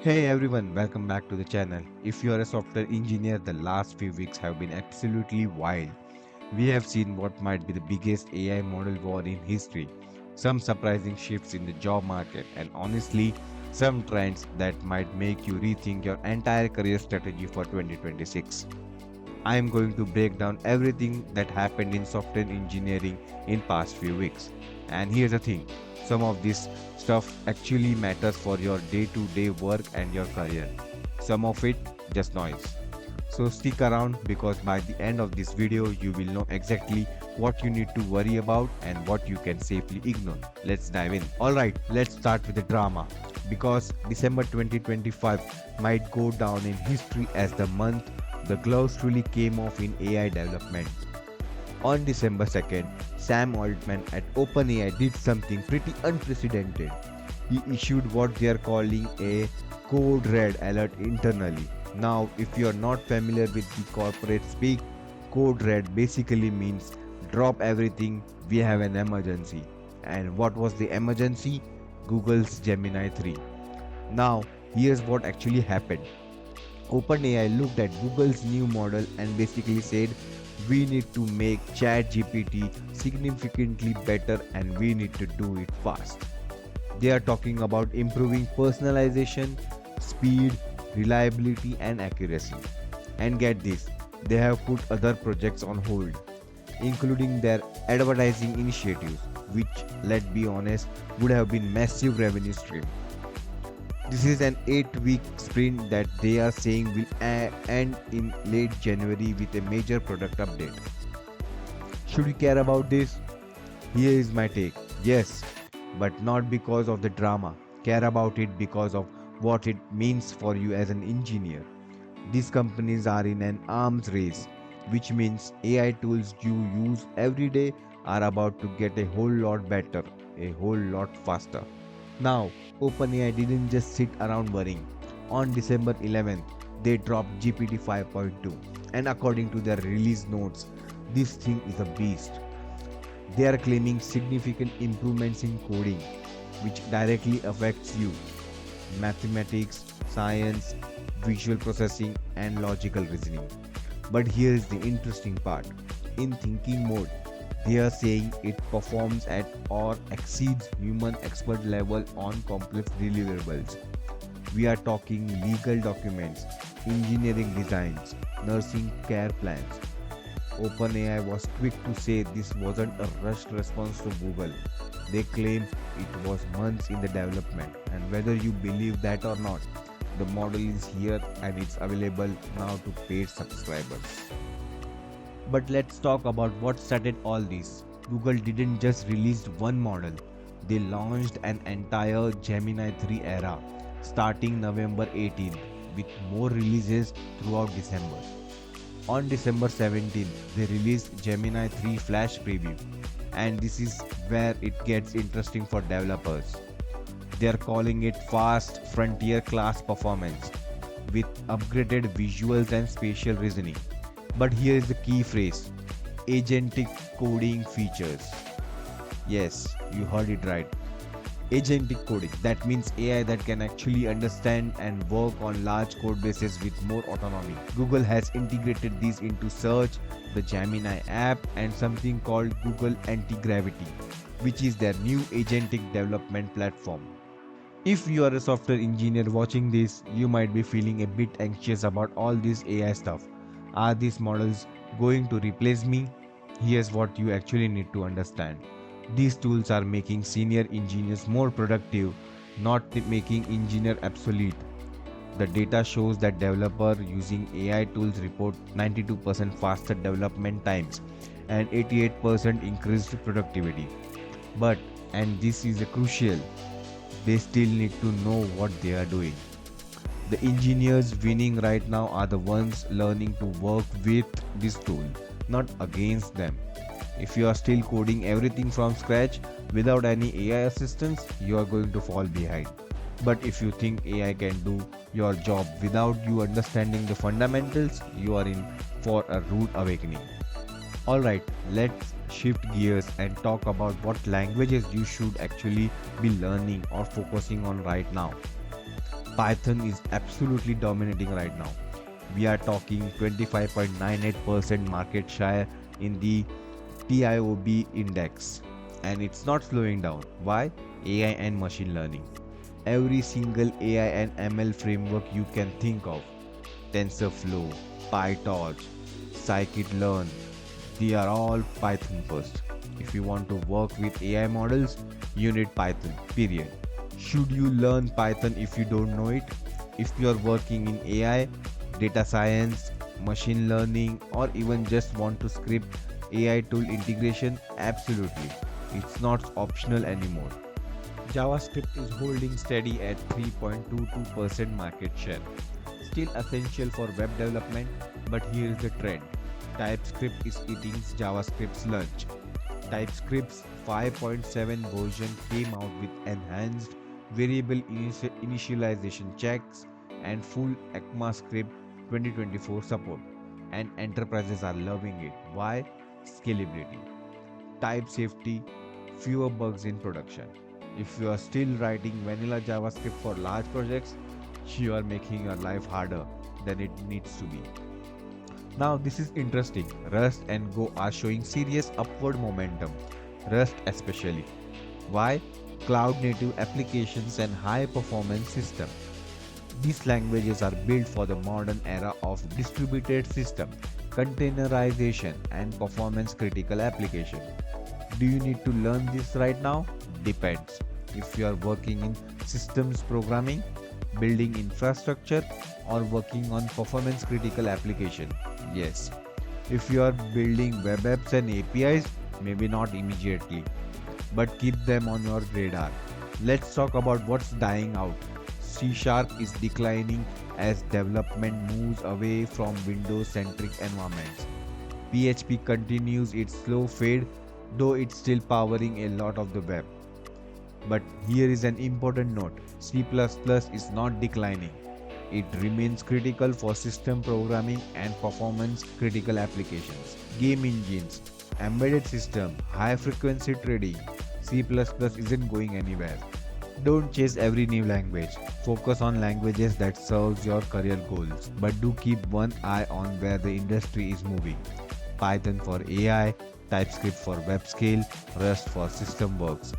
Hey everyone, welcome back to the channel. If you are a software engineer, the last few weeks have been absolutely wild. We have seen what might be the biggest AI model war in history, some surprising shifts in the job market, and honestly, some trends that might make you rethink your entire career strategy for 2026. I am going to break down everything that happened in software engineering in past few weeks. And here's the thing, some of this stuff actually matters for your day-to-day work and your career. Some of it just noise. So stick around because by the end of this video you will know exactly what you need to worry about and what you can safely ignore. Let's dive in. Alright, let's start with the drama because December 2025 might go down in history as the month the gloves truly came off in AI development. On December 2nd, Sam Altman at OpenAI did something pretty unprecedented. He issued what they are calling a code red alert internally. Now, if you are not familiar with the corporate speak, code red basically means drop everything, we have an emergency. And what was the emergency? Google's Gemini 3. Now, here's what actually happened. OpenAI looked at Google's new model and basically said, we need to make ChatGPT significantly better and we need to do it fast. They are talking about improving personalization, speed, reliability, and accuracy. And get this, they have put other projects on hold, including their advertising initiatives, which, let's be honest, would have been massive revenue stream. This is an 8-week sprint that they are saying will end in late January with a major product update. Should we care about this? Here is my take. Yes, but not because of the drama. Care about it because of what it means for you as an engineer. These companies are in an arms race, which means AI tools you use every day are about to get a whole lot better, a whole lot faster. Now, OpenAI didn't just sit around worrying. On December 11th, they dropped GPT 5.2, and according to their release notes, this thing is a beast. They are claiming significant improvements in coding, which directly affects you mathematics, science, visual processing, and logical reasoning. But here is the interesting part. In thinking mode, they are saying it performs at or exceeds human expert level on complex deliverables. We are talking legal documents, engineering designs, nursing care plans. OpenAI was quick to say this wasn't a rushed response to Google. They claim it was months in the development, and whether you believe that or not, the model is here and it's available now to paid subscribers. But let's talk about what started all this. Google didn't just release one model, they launched an entire Gemini 3 era starting November 18th with more releases throughout December. On December 17th, they released Gemini 3 Flash Preview, and this is where it gets interesting for developers. They are calling it fast frontier class performance with upgraded visuals and spatial reasoning. But here is the key phrase agentic coding features. Yes, you heard it right. Agentic coding. That means AI that can actually understand and work on large code bases with more autonomy. Google has integrated these into Search, the Gemini app, and something called Google Anti-Gravity, which is their new agentic development platform. If you are a software engineer watching this, you might be feeling a bit anxious about all this AI stuff. Are these models going to replace me? Here's what you actually need to understand. These tools are making senior engineers more productive, not making engineer obsolete. The data shows that developers using AI tools report 92% faster development times and 88% increased productivity. But, and this is a crucial, they still need to know what they are doing. The engineers winning right now are the ones learning to work with this tool, not against them. If you are still coding everything from scratch without any AI assistance, you are going to fall behind. But if you think AI can do your job without you understanding the fundamentals, you are in for a rude awakening. Alright, let's shift gears and talk about what languages you should actually be learning or focusing on right now. Python is absolutely dominating right now. We are talking 25.98% market share in the TIOB index, and it's not slowing down. Why? AI and machine learning. Every single AI and ML framework you can think of, TensorFlow, PyTorch, Scikit-learn, they are all Python first. If you want to work with AI models, you need Python, period. Should you learn Python if you don't know it? If you are working in AI, data science, machine learning, or even just want to script AI tool integration, absolutely. It's not optional anymore. JavaScript is holding steady at 3.22% market share. Still essential for web development, but here is the trend. TypeScript is eating JavaScript's lunch. TypeScript's 5.7 version came out with enhanced variable initialization checks and full ECMAScript 2024 support, and enterprises are loving it. Why? Scalability, type safety, fewer bugs in production. If you are still writing vanilla JavaScript for large projects, you are making your life harder than it needs to be. Now, this is interesting. Rust and Go are showing serious upward momentum. Rust, especially. Why? Cloud native applications and high performance systems. These languages are built for the modern era of distributed system, containerization, and performance critical application. Do you need to learn this right now? Depends. If you are working in systems programming, building infrastructure, or working on performance critical application, yes. If you are building web apps and APIs, maybe not immediately, but keep them on your radar. Let's talk about what's dying out. C Sharp is declining as development moves away from Windows centric environments. PHP continues its slow fade, though it's still powering a lot of the web. But here is an important note: C++ is not declining. It remains critical for system programming and performance critical applications. Game engines, embedded system, high frequency trading, C++ isn't going anywhere. Don't chase every new language. Focus on languages that serves your career goals. But do keep one eye on where the industry is moving. Python for AI, TypeScript for web scale, Rust for system works.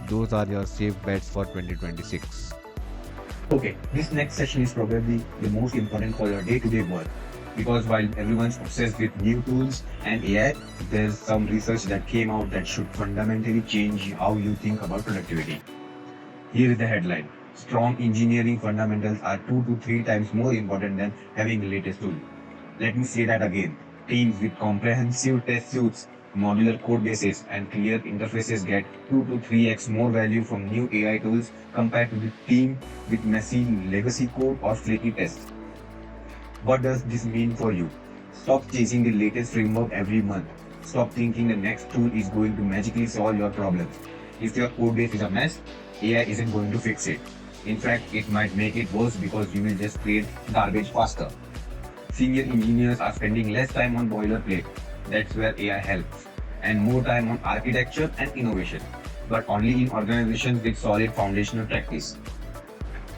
Those are your safe bets for 2026. Okay, this next session is probably the most important for your day-to-day work, because while everyone's obsessed with new tools and AI, there's some research that came out that should fundamentally change how you think about productivity. Here is the headline: strong engineering fundamentals are 2 to 3 times more important than having the latest tool. Let me say that again. Teams with comprehensive test suites, modular code bases, and clear interfaces get 2 to 3x more value from new AI tools compared to the team with messy legacy code or flaky tests. What does this mean for you? Stop chasing the latest framework every month. Stop thinking the next tool is going to magically solve your problems. If your code base is a mess, AI isn't going to fix it. In fact, it might make it worse because you will just create garbage faster. Senior engineers are spending less time on boilerplate, that's where AI helps, and more time on architecture and innovation, but only in organizations with solid foundational practice.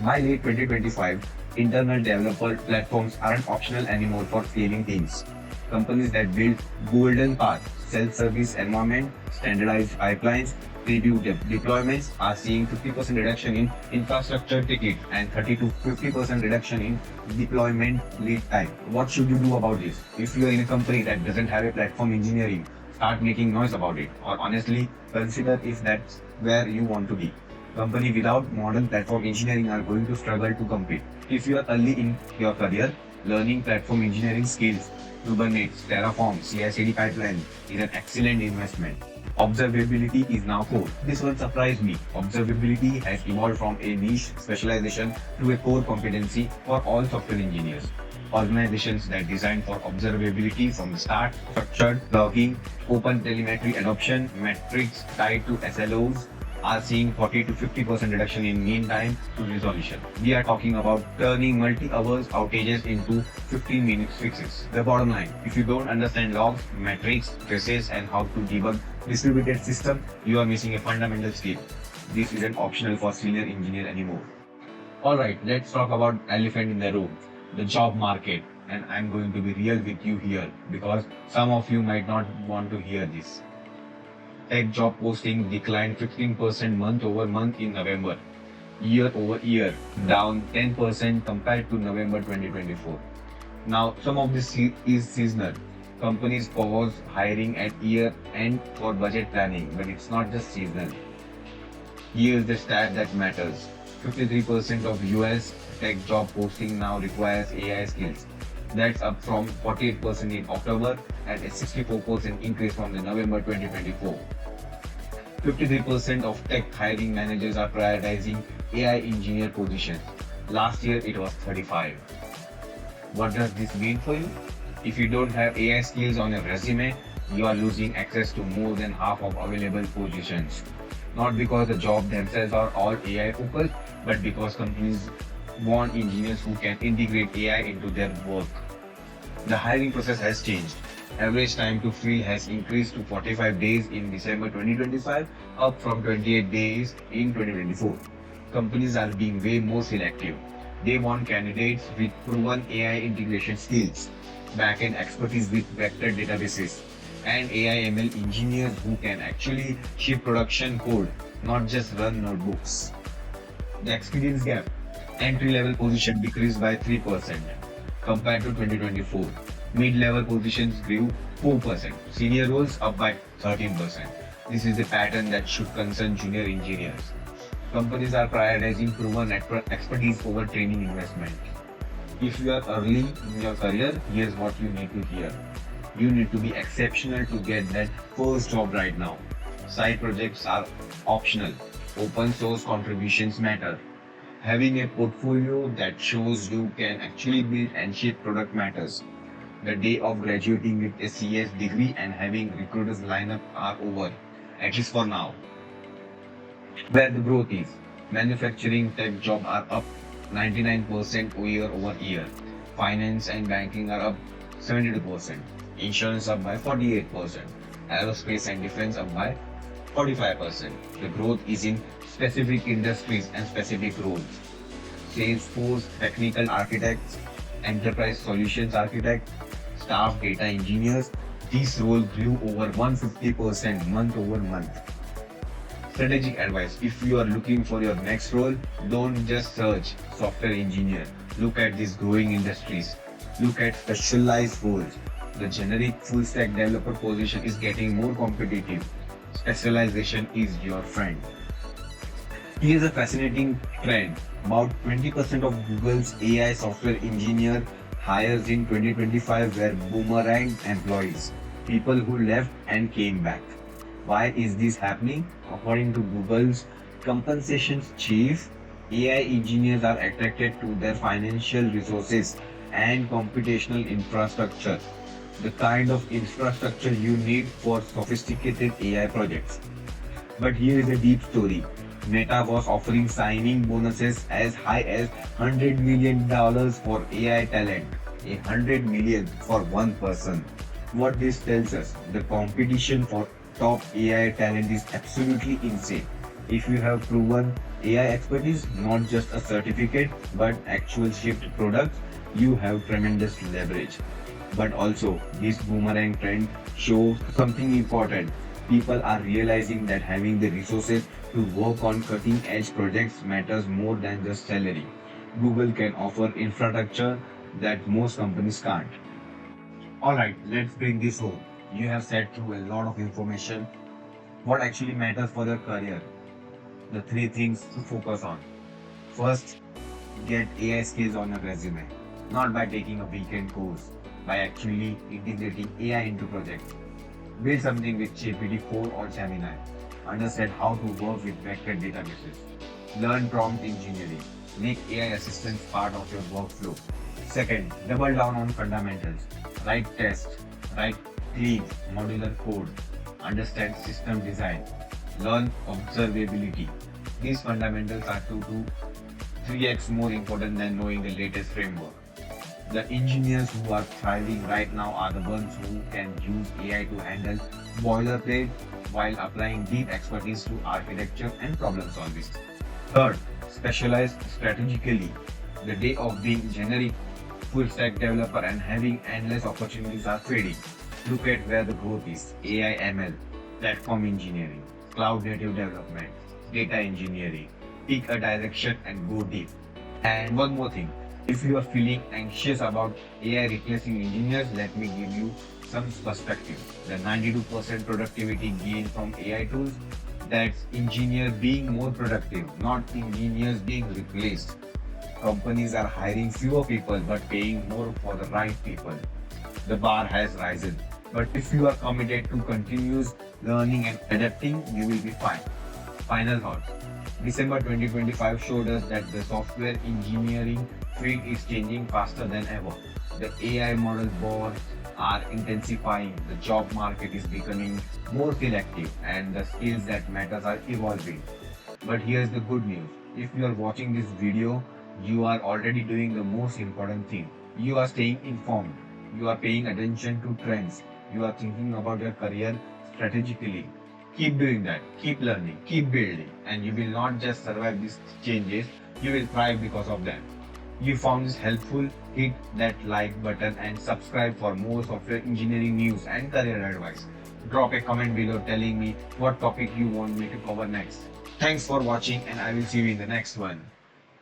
By late 2025, internal developer platforms aren't optional anymore for scaling teams. Companies that build golden path, self-service environment, standardized pipelines, preview deployments are seeing 50% reduction in infrastructure ticket and 30 to 50% reduction in deployment lead time. What should you do about this? If you are in a company that doesn't have a platform engineering, start making noise about it, or honestly consider if that's where you want to be. Companies without modern platform engineering are going to struggle to compete. If you are early in your career, learning platform engineering skills, Kubernetes, Terraform, CI/CD pipeline is an excellent investment. Observability is now core. This one surprised me. Observability has evolved from a niche specialization to a core competency for all software engineers. Organizations that design for observability from the start, structured logging, open telemetry adoption, metrics tied to SLOs, are seeing 40 to 50% reduction in mean time to resolution. We are talking about turning multi-hours outages into 15 minutes fixes. The bottom line: if you don't understand logs, metrics, traces, and how to debug distributed system, you are missing a fundamental skill. This isn't optional for senior engineer anymore. Alright, let's talk about elephant in the room, the job market. And I'm going to be real with you here because some of you might not want to hear this. Tech job posting declined 15% month over month in November. Year over year, down 10% compared to November 2024. Now, some of this is seasonal. Companies pause hiring at year end for budget planning, but it's not just seasonal. Here's the stat that matters. 53% of US tech job posting now requires AI skills. That's up from 48% in October and a 64% increase from the November 2024. 53% of tech hiring managers are prioritizing AI engineer positions. Last year it was 35. What does this mean for you? If you don't have AI skills on your resume, you are losing access to more than half of available positions. Not because the jobs themselves are all AI focused, but because companies want engineers who can integrate AI into their work. The hiring process has changed. Average time to fill has increased to 45 days in December 2025, up from 28 days in 2024. Companies are being way more selective. They want candidates with proven AI integration skills, backend expertise with vector databases, and AI ML engineers who can actually ship production code, not just run notebooks. The experience gap. Entry-level position decreased by 3% compared to 2024. Mid-level positions grew 4%. Senior roles up by 13%. This is a pattern that should concern junior engineers. Companies are prioritizing proven expertise over training investment. If you are early in your career, here's what you need to hear. You need to be exceptional to get that first job right now. Side projects are optional. Open source contributions matter. Having a portfolio that shows you can actually build and ship product matters. The day of graduating with a CS degree and having recruiters line up are over, at least for now. Where the growth is. Manufacturing tech jobs are up 99% year over year. Finance and banking are up 72%. Insurance up by 48%. Aerospace and defense up by 45%. The growth is in specific industries and specific roles. Salesforce technical architects, enterprise solutions architects, staff data engineers, these roles grew over 150% month over month. Strategic advice. If you are looking for your next role, don't just search software engineer. Look at these growing industries. Look at specialized roles. The generic full stack developer position is getting more competitive. Specialization is your friend. Here's a fascinating trend. About 20% of Google's AI software engineer hires in 2025 were boomerang employees, people who left and came back. Why is this happening? According to Google's compensation chief, AI engineers are attracted to their financial resources and computational infrastructure, the kind of infrastructure you need for sophisticated AI projects. But here is a deep story. Meta was offering signing bonuses as high as $100 million for AI talent. $100 million for one person. What this tells us, the competition for top AI talent is absolutely insane. If you have proven AI expertise, not just a certificate, but actual shipped products, you have tremendous leverage. But also, this boomerang trend shows something important. People are realizing that having the resources to work on cutting edge projects matters more than just salary. Google can offer infrastructure that most companies can't. Alright, let's bring this home. You have sat through a lot of information. What actually matters for your career? The three things to focus on. First, get AI skills on your resume. Not by taking a weekend course, by actually integrating AI into projects. Build something with GPT-4 or Gemini. Understand how to work with vector databases. Learn prompt engineering. Make AI assistance part of your workflow. Second, double down on fundamentals. Write tests. Write clean, modular code. Understand system design. Learn observability. These fundamentals are 2 to 3x more important than knowing the latest framework. The engineers who are thriving right now are the ones who can use AI to handle boilerplate while applying deep expertise to architecture and problem solving. Third, specialize strategically. The day of being generic full stack developer and having endless opportunities are fading. Look at where the growth is: AI ML, platform engineering, cloud native development, data engineering. Pick a direction and go deep. And one more thing, if you are feeling anxious about AI replacing engineers, let me give you some perspective. The 92% productivity gain from AI tools, that's engineer being more productive, not engineers being replaced. Companies are hiring fewer people but paying more for the right people. The bar has risen. But if you are committed to continuous learning and adapting, you will be fine. Final thoughts. December 2025 showed us that the software engineering field is changing faster than ever. The AI model wars are intensifying, the job market is becoming more selective, and the skills that matters are evolving. But here's the good news. If you are watching this video, you are already doing the most important thing. You are staying informed. You are paying attention to trends. You are thinking about your career strategically. Keep doing that. Keep learning. Keep building. And you will not just survive these changes, you will thrive because of them. You found this helpful? Hit that like button and subscribe for more software engineering news and career advice. Drop a comment below telling me what topic you want me to cover next. Thanks for watching, and I will see you in the next one.